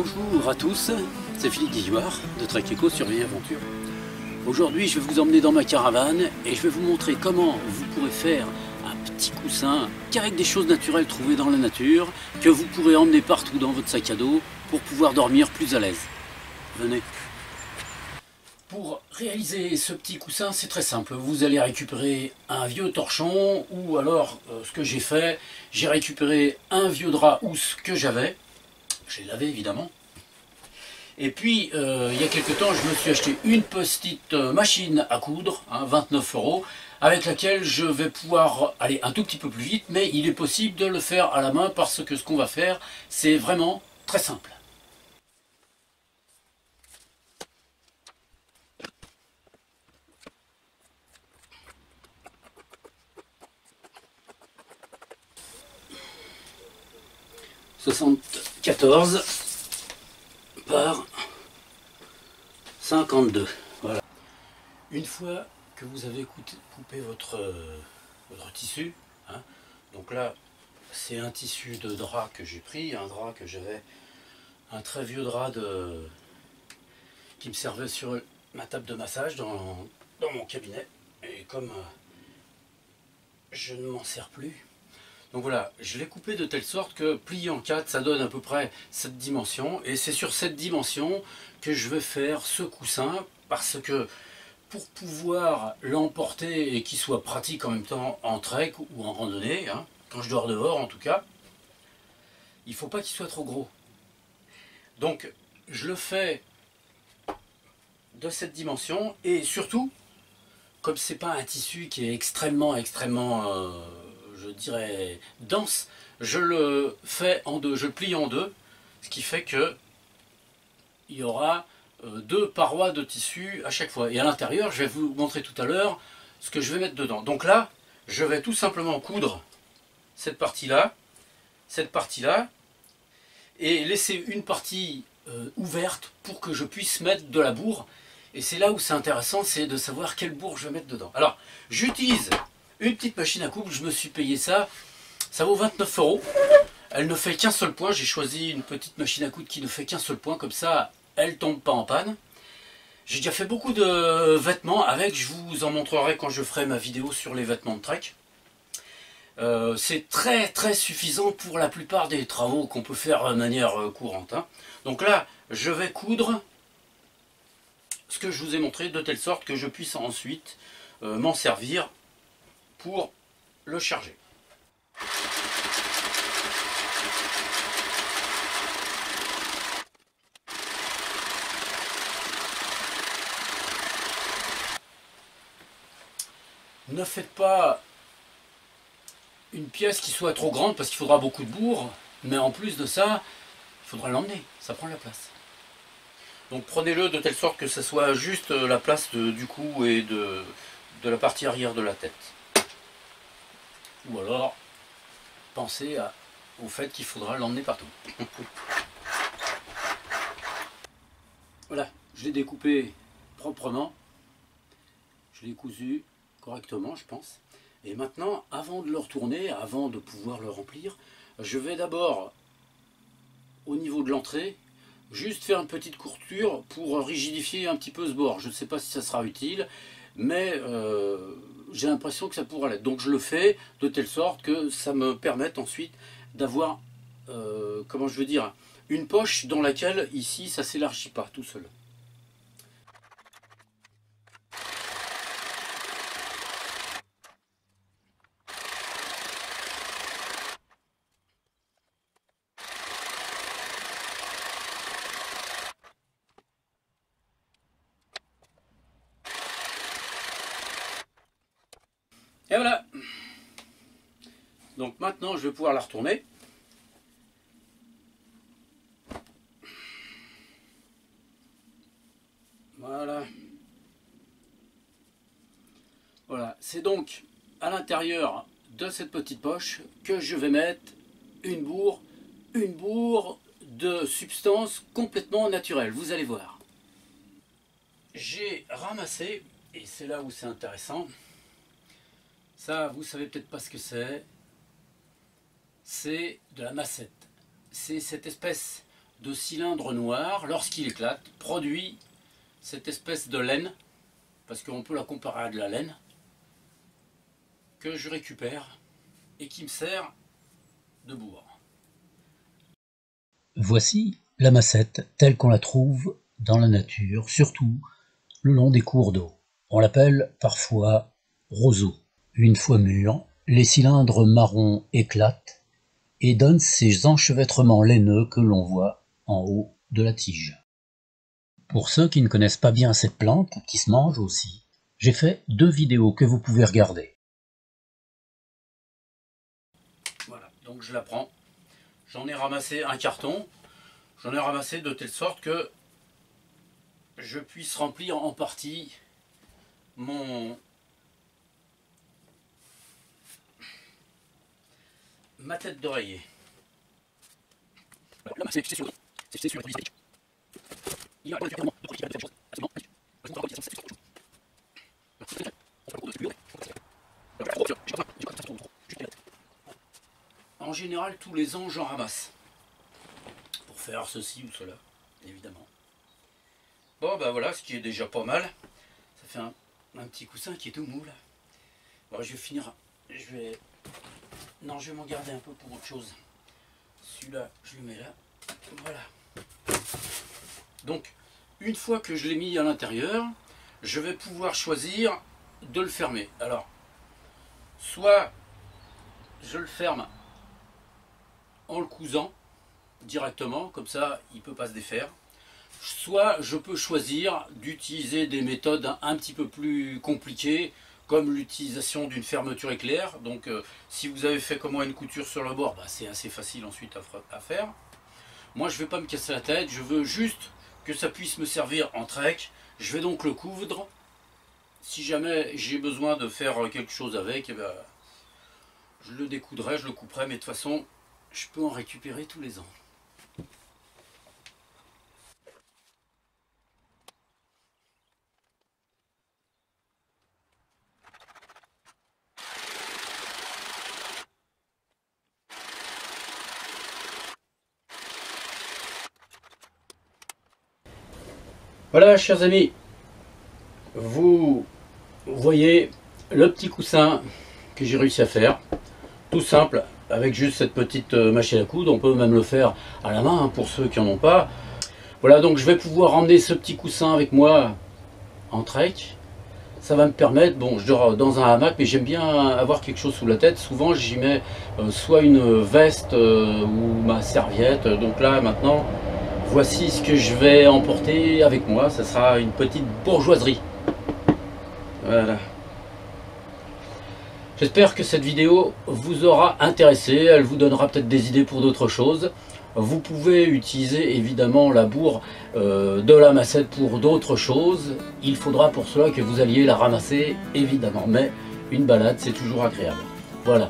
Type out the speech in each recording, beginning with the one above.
Bonjour à tous, c'est Philippe Guillouard de Trek Eco sur Vie Aventure. Aujourd'hui je vais vous emmener dans ma caravane et je vais vous montrer comment vous pourrez faire un petit coussin qu'avec des choses naturelles trouvées dans la nature que vous pourrez emmener partout dans votre sac à dos pour pouvoir dormir plus à l'aise. Venez. Pour réaliser ce petit coussin, c'est très simple. Vous allez récupérer un vieux torchon ou alors ce que j'ai fait, j'ai récupéré un vieux drap housse que j'avais. J'ai lavé évidemment. Et puis il y a quelques temps je me suis acheté une petite machine à coudre, 29 €, avec laquelle je vais pouvoir aller un tout petit peu plus vite, mais il est possible de le faire à la main parce que ce qu'on va faire c'est vraiment très simple. « 74 par 52 ». Voilà. Une fois que vous avez coupé votre tissu, donc là c'est un tissu de drap que j'ai pris, un drap que j'avais, un très vieux drap qui me servait sur ma table de massage dans mon cabinet, et comme je ne m'en sers plus, donc voilà, je l'ai coupé de telle sorte que plié en 4, ça donne à peu près cette dimension. Et c'est sur cette dimension que je vais faire ce coussin, parce que pour pouvoir l'emporter et qu'il soit pratique en même temps en trek ou en randonnée, quand je dors dehors en tout cas, il ne faut pas qu'il soit trop gros. Donc je le fais de cette dimension, et surtout, comme c'est pas un tissu qui est extrêmement je dirais dense, je le fais en deux, je le plie en deux, ce qui fait que il y aura deux parois de tissu à chaque fois. Et à l'intérieur, je vais vous montrer tout à l'heure ce que je vais mettre dedans. Donc là, je vais tout simplement coudre cette partie-là, et laisser une partie ouverte pour que je puisse mettre de la bourre. Et c'est là où c'est intéressant, c'est de savoir quelle bourre je vais mettre dedans. Alors, j'utilise une petite machine à coudre, je me suis payé ça, ça vaut 29 €. Elle ne fait qu'un seul point, j'ai choisi une petite machine à coudre qui ne fait qu'un seul point, comme ça elle ne tombe pas en panne. J'ai déjà fait beaucoup de vêtements avec, je vous en montrerai quand je ferai ma vidéo sur les vêtements de trek. C'est très suffisant pour la plupart des travaux qu'on peut faire de manière courante. Donc là, je vais coudre ce que je vous ai montré de telle sorte que je puisse ensuite m'en servir pour le charger. Ne faites pas une pièce qui soit trop grande parce qu'il faudra beaucoup de bourre, mais en plus de ça, il faudra l'emmener, ça prend la place. Donc prenez-le de telle sorte que ça soit juste la place du cou et de la partie arrière de la tête. Ou alors, pensez au fait qu'il faudra l'emmener partout. Voilà, je l'ai découpé proprement, je l'ai cousu correctement je pense. Et maintenant, avant de le retourner, avant de pouvoir le remplir, je vais d'abord, au niveau de l'entrée, juste faire une petite couture pour rigidifier un petit peu ce bord. Je ne sais pas si ça sera utile, mais j'ai l'impression que ça pourra l'être. Donc je le fais de telle sorte que ça me permette ensuite d'avoir, comment je veux dire, une poche dans laquelle, ici, ça ne s'élargit pas tout seul. Et voilà. Donc maintenant, je vais pouvoir la retourner. Voilà. Voilà. C'est donc à l'intérieur de cette petite poche que je vais mettre une bourre de substance complètement naturelle. Vous allez voir. J'ai ramassé, et c'est là où c'est intéressant, ça vous savez peut-être pas ce que c'est de la massette. C'est cette espèce de cylindre noir, lorsqu'il éclate, produit cette espèce de laine, parce qu'on peut la comparer à de la laine, que je récupère et qui me sert de bourre. Voici la massette telle qu'on la trouve dans la nature, surtout le long des cours d'eau. On l'appelle parfois roseau. Une fois mûr, les cylindres marrons éclatent et donnent ces enchevêtrements laineux que l'on voit en haut de la tige. Pour ceux qui ne connaissent pas bien cette plante, qui se mange aussi, j'ai fait 2 vidéos que vous pouvez regarder. Voilà, donc je la prends. J'en ai ramassé un carton. J'en ai ramassé de telle sorte que je puisse remplir en partie ma tête d'oreiller. Là, c'est sur la prise. Il y a en général, tous les ans, j'en ramasse. Pour faire ceci ou cela, évidemment. Bon, ben voilà, ce qui est déjà pas mal. Ça fait un petit coussin qui est tout mou, là. Bon, je vais finir. Non, je vais m'en garder un peu pour autre chose. Celui-là, je le mets là. Voilà. Donc, une fois que je l'ai mis à l'intérieur, je vais pouvoir choisir de le fermer. Alors, soit je le ferme en le cousant directement, comme ça il ne peut pas se défaire. Soit je peux choisir d'utiliser des méthodes un petit peu plus compliquées, comme l'utilisation d'une fermeture éclair. Donc si vous avez fait comme moi une couture sur le bord, bah, c'est assez facile ensuite à faire. Moi je ne vais pas me casser la tête, je veux juste que ça puisse me servir en trek. Je vais donc le coudre. Si jamais j'ai besoin de faire quelque chose avec, eh ben, je le découdrai, je le couperai, mais de toute façon je peux en récupérer tous les ans. Voilà, chers amis, vous voyez le petit coussin que j'ai réussi à faire, tout simple, avec juste cette petite machine à coudre. On peut même le faire à la main, hein, pour ceux qui n'en ont pas. Voilà, donc je vais pouvoir emmener ce petit coussin avec moi en trek. Ça va me permettre, bon, je dors dans un hamac, mais j'aime bien avoir quelque chose sous la tête. Souvent, j'y mets soit une veste ou ma serviette. Donc là, maintenant, voici ce que je vais emporter avec moi. Ça sera une petite bourgeoiserie. Voilà. J'espère que cette vidéo vous aura intéressé. Elle vous donnera peut-être des idées pour d'autres choses. Vous pouvez utiliser évidemment la bourre de la massette pour d'autres choses. Il faudra pour cela que vous alliez la ramasser évidemment. Mais une balade, c'est toujours agréable. Voilà.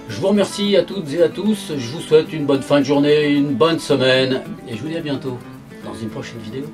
Je vous remercie à toutes et à tous. Je vous souhaite une bonne fin de journée, une bonne semaine. Et je vous dis à bientôt dans une prochaine vidéo.